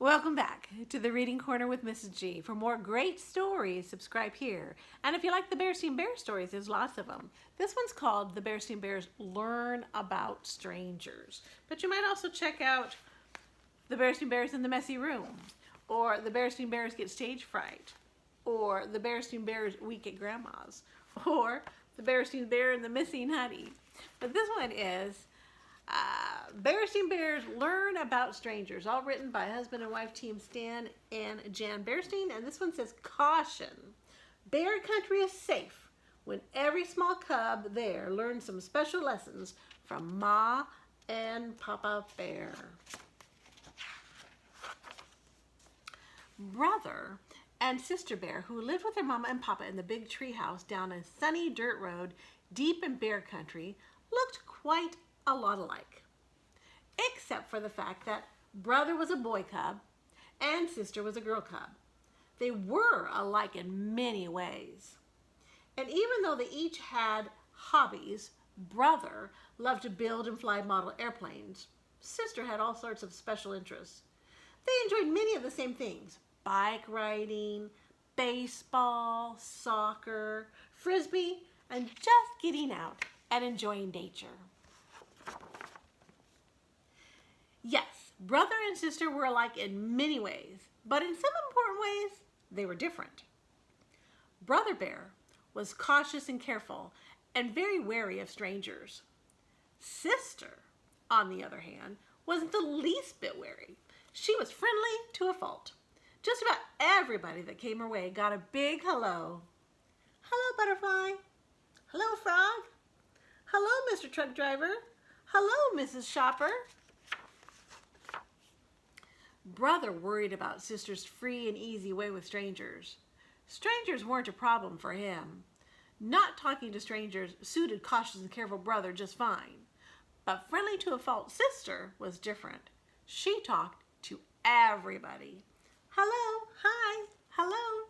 Welcome back to the Reading Corner with Mrs. G. For more great stories, subscribe here. And if you like the Berenstain Bears stories, there's lots of them. This one's called The Berenstain Bears Learn About Strangers. But you might also check out The Berenstain Bears in the Messy Room, or The Berenstain Bears Get Stage Fright, or The Berenstain Bears Week at Grandma's, or The Berenstain Bear and the Missing Honey. But this one is Berenstain Bears Learn About Strangers, all written by husband and wife team Stan Jan Berenstain, and this one says, caution, bear country is safe when every small cub there learns some special lessons from Ma and Papa Bear. Brother and Sister Bear, who lived with their mama and papa in the big tree house down a sunny dirt road deep in bear country, looked quite a lot alike, except for the fact that brother was a boy cub and sister was a girl cub. They were alike in many ways. And even though they each had hobbies, brother loved to build and fly model airplanes. Sister had all sorts of special interests. They enjoyed many of the same things: bike riding, baseball, soccer, frisbee, and just getting out and enjoying nature. Yes, brother and sister were alike in many ways, but in some important ways, they were different. Brother Bear was cautious and careful and very wary of strangers. Sister, on the other hand, wasn't the least bit wary. She was friendly to a fault. Just about everybody that came her way got a big hello. Hello, butterfly. Hello, frog. Hello, Mr. Truck Driver. Hello, Mrs. Shopper. Brother worried about sister's free and easy way with strangers. Strangers weren't a problem for him. Not talking to strangers suited cautious and careful brother just fine. But friendly to a fault sister was different. She talked to everybody. Hello, hi, hello.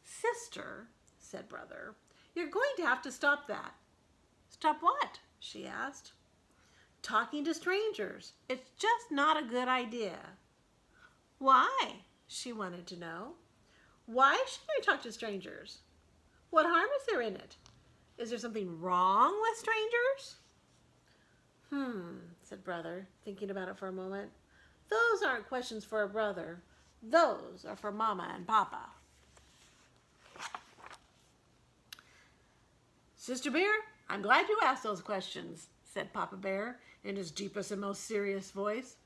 Sister, said brother, you're going to have to stop that. Stop what? She asked. Talking to strangers. It's just not a good idea. Why? She wanted to know. Why should I talk to strangers? What harm is there in it? Is there something wrong with strangers? Said brother, thinking about it for a moment. Those aren't questions for a brother. Those are for Mama and Papa. Sister Bear, I'm glad you asked those questions, said Papa Bear in his deepest and most serious voice.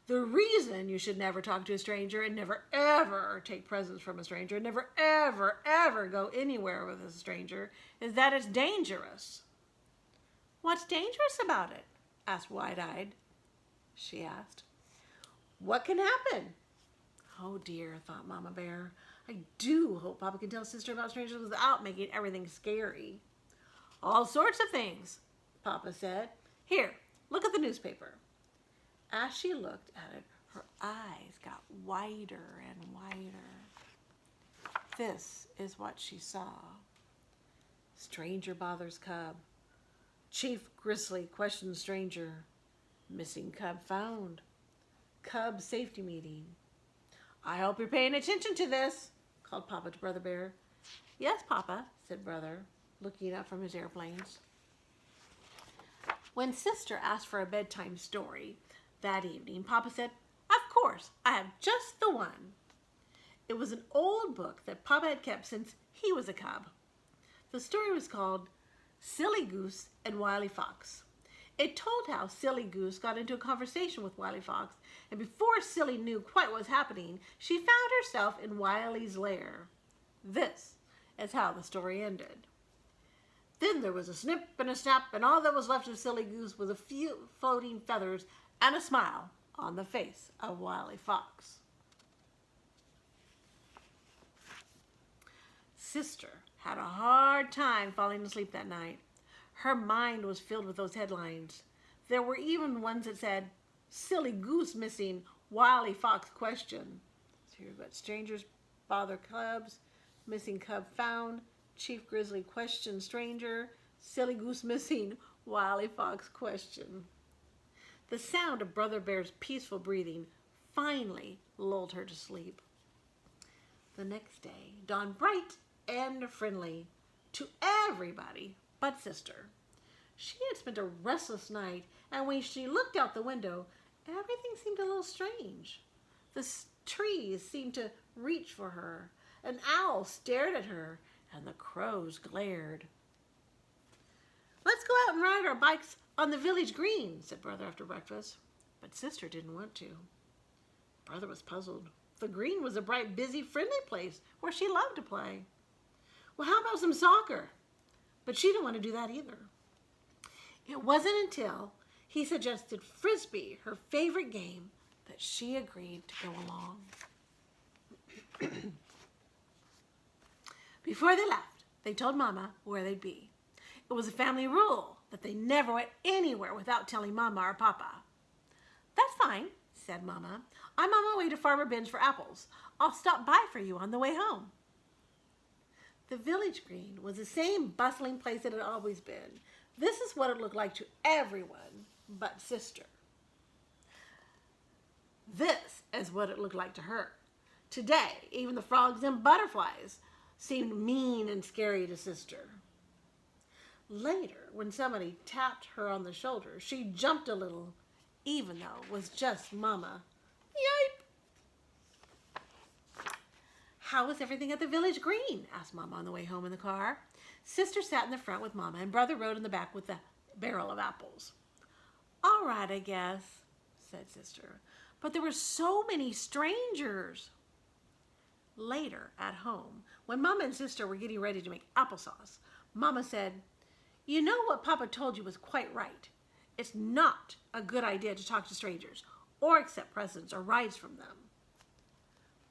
The reason you should never talk to a stranger and never ever take presents from a stranger and never ever ever go anywhere with a stranger is that it's dangerous. What's dangerous about it? Asked Wide-Eyed. She asked. What can happen? Oh dear, thought Mama Bear. I do hope Papa can tell Sister about strangers without making everything scary. All sorts of things, Papa said. Here, look at the newspaper. As she looked at it, her eyes got wider and wider. This is what she saw. Stranger bothers cub. Chief Grizzly questions stranger. Missing cub found. Cub safety meeting. I hope you're paying attention to this, called Papa to Brother Bear. Yes, Papa, said Brother, looking up from his airplanes. When Sister asked for a bedtime story that evening, Papa said, of course, I have just the one. It was an old book that Papa had kept since he was a cub. The story was called Silly Goose and Wily Fox. It told how Silly Goose got into a conversation with Wily Fox, and before Silly knew quite what was happening, she found herself in Wily's lair. This is how the story ended. Then there was a snip and a snap, and all that was left of Silly Goose was a few floating feathers and a smile on the face of Wily Fox. Sister had a hard time falling asleep that night. Her mind was filled with those headlines. There were even ones that said, Silly Goose missing, Wily Fox question. So you've got strangers bother cubs, missing cub found, Chief Grizzly question stranger, Silly Goose missing, Wily Fox question. The sound of Brother Bear's peaceful breathing finally lulled her to sleep. The next day dawned bright and friendly to everybody but Sister. She had spent a restless night, and when she looked out the window, everything seemed a little strange. The trees seemed to reach for her. An owl stared at her, and the crows glared. "Let's go out and ride our bikes on the village green," said Brother after breakfast. But Sister didn't want to. Brother was puzzled. The green was a bright, busy, friendly place where she loved to play. Well, how about some soccer? But she didn't want to do that either. It wasn't until he suggested Frisbee, her favorite game, that she agreed to go along. Before they left, they told Mama where they'd be. It was a family rule that they never went anywhere without telling Mama or Papa. "That's fine," said Mama. "I'm on my way to Farmer Ben's for apples. I'll stop by for you on the way home." The village green was the same bustling place it had always been. This is what it looked like to everyone but Sister. This is what it looked like to her. Today, even the frogs and butterflies seemed mean and scary to Sister. Later, when somebody tapped her on the shoulder, she jumped a little, even though it was just Mama. Yipe! "How was everything at the village green?" asked Mama on the way home in the car. Sister sat in the front with Mama, and Brother rode in the back with the barrel of apples. "All right, I guess," said Sister. "But there were so many strangers." Later, at home, when Mama and Sister were getting ready to make applesauce, Mama said, "You know what Papa told you was quite right. It's not a good idea to talk to strangers or accept presents or rides from them.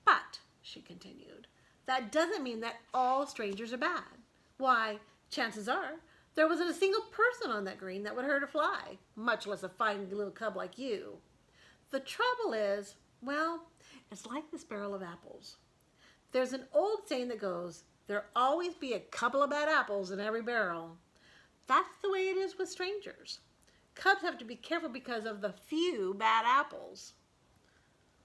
But," she continued, "that doesn't mean that all strangers are bad. Why, chances are there wasn't a single person on that green that would hurt a fly, much less a fine little cub like you. The trouble is, well, it's like this barrel of apples. There's an old saying that goes, there'll always be a couple of bad apples in every barrel. That's the way it is with strangers. Cubs have to be careful because of the few bad apples."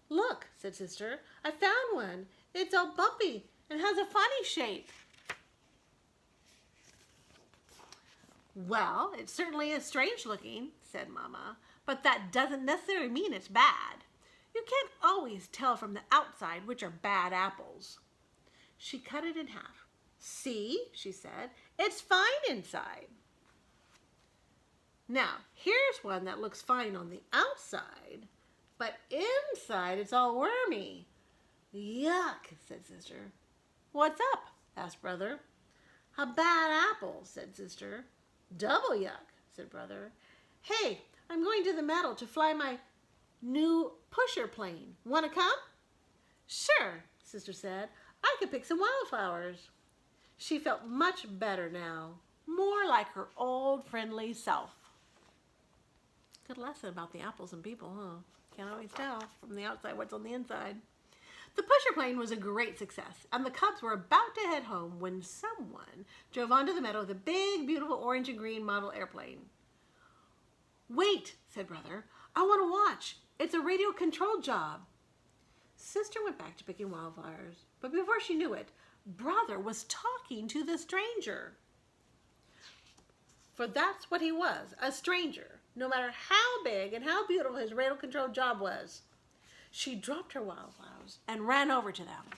"Look," said Sister, "I found one. It's all bumpy and has a funny shape." "Well, it certainly is strange looking," said Mama, "but that doesn't necessarily mean it's bad. You can't always tell from the outside which are bad apples." She cut it in half. "See," she said, "it's fine inside. Now, here's one that looks fine on the outside, but inside it's all wormy." "Yuck," said Sister. "What's up?" asked Brother. "A bad apple," said Sister. "Double yuck," said Brother. "Hey, I'm going to the meadow to fly my new pusher plane. Want to come?" "Sure," Sister said. "I could pick some wildflowers." She felt much better now, more like her old friendly self. Good lesson about the apples and people, huh? Can't always tell from the outside what's on the inside. The pusher plane was a great success, and the cubs were about to head home when someone drove onto the meadow with a big, beautiful orange and green model airplane. "Wait," said Brother. "I want to watch. It's a radio-controlled job." Sister went back to picking wildflowers, but before she knew it, Brother was talking to the stranger. For that's what he was, a stranger, no matter how big and how beautiful his radio-controlled job was. She dropped her wildflowers and ran over to them.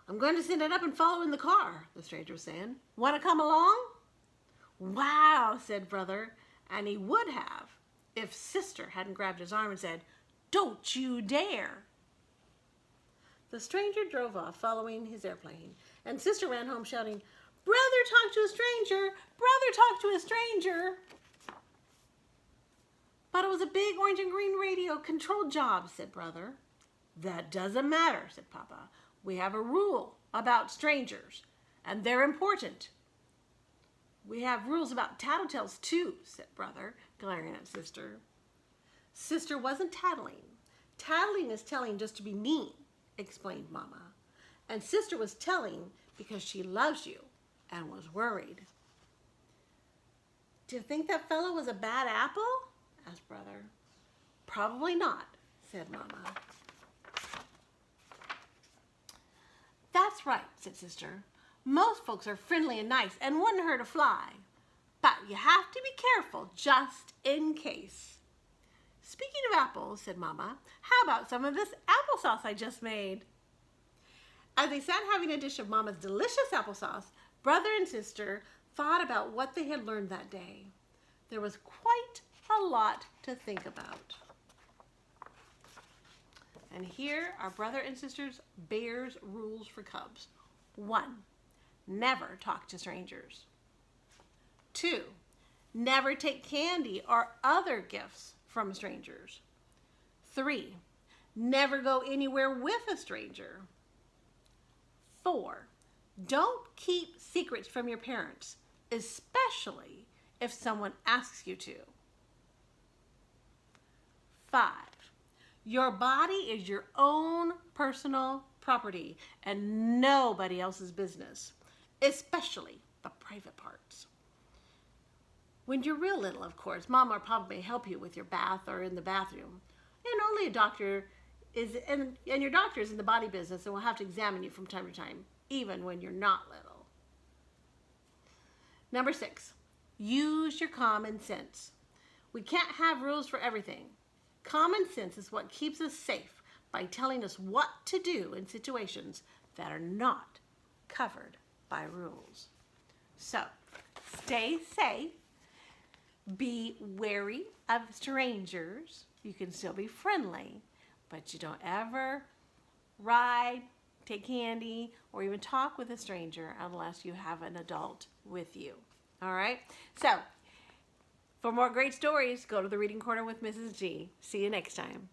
"I'm going to send it up and follow in the car," the stranger was saying. "Want to come along?" "Wow," said Brother, and he would have if Sister hadn't grabbed his arm and said, "Don't you dare." The stranger drove off following his airplane, and Sister ran home shouting, "Brother talked to a stranger! Brother talked to a stranger!" "But it was a big orange and green radio control job," said Brother. "That doesn't matter," said Papa. "We have a rule about strangers, and they're important." "We have rules about tattletales too," said Brother, glaring at Sister. Sister wasn't tattling. Tattling is telling just to be mean, explained Mama. And Sister was telling because she loves you and was worried. "Do you think that fellow was a bad apple?" asked Brother. Probably not, said Mama. That's right, said Sister. Most folks are friendly and nice and wouldn't hurt a fly. But you have to be careful just in case. Speaking of apples, said Mama, how about some of this applesauce I just made? As they sat having a dish of Mama's delicious applesauce, brother and sister thought about what they had learned that day. There was quite a lot to think about. And here are brother and sister's Bears rules for cubs. 1, never talk to strangers. 2, never take candy or other gifts from strangers. 3, never go anywhere with a stranger. 4, don't keep secrets from your parents, especially if someone asks you to. 5, your body is your own personal property and nobody else's business, especially the private parts. When you're real little, of course, Mama or Papa may help you with your bath or in the bathroom. And only a doctor is, and your doctor is in the body business and will have to examine you from time to time, even when you're not little. Number 6, use your common sense. We can't have rules for everything. Common sense is what keeps us safe by telling us what to do in situations that are not covered by rules. So, stay safe. Be wary of strangers. You can still be friendly, but you don't ever ride, take candy, or even talk with a stranger unless you have an adult with you. All right? So, for more great stories, go to the Reading Corner with Mrs. G. See you next time.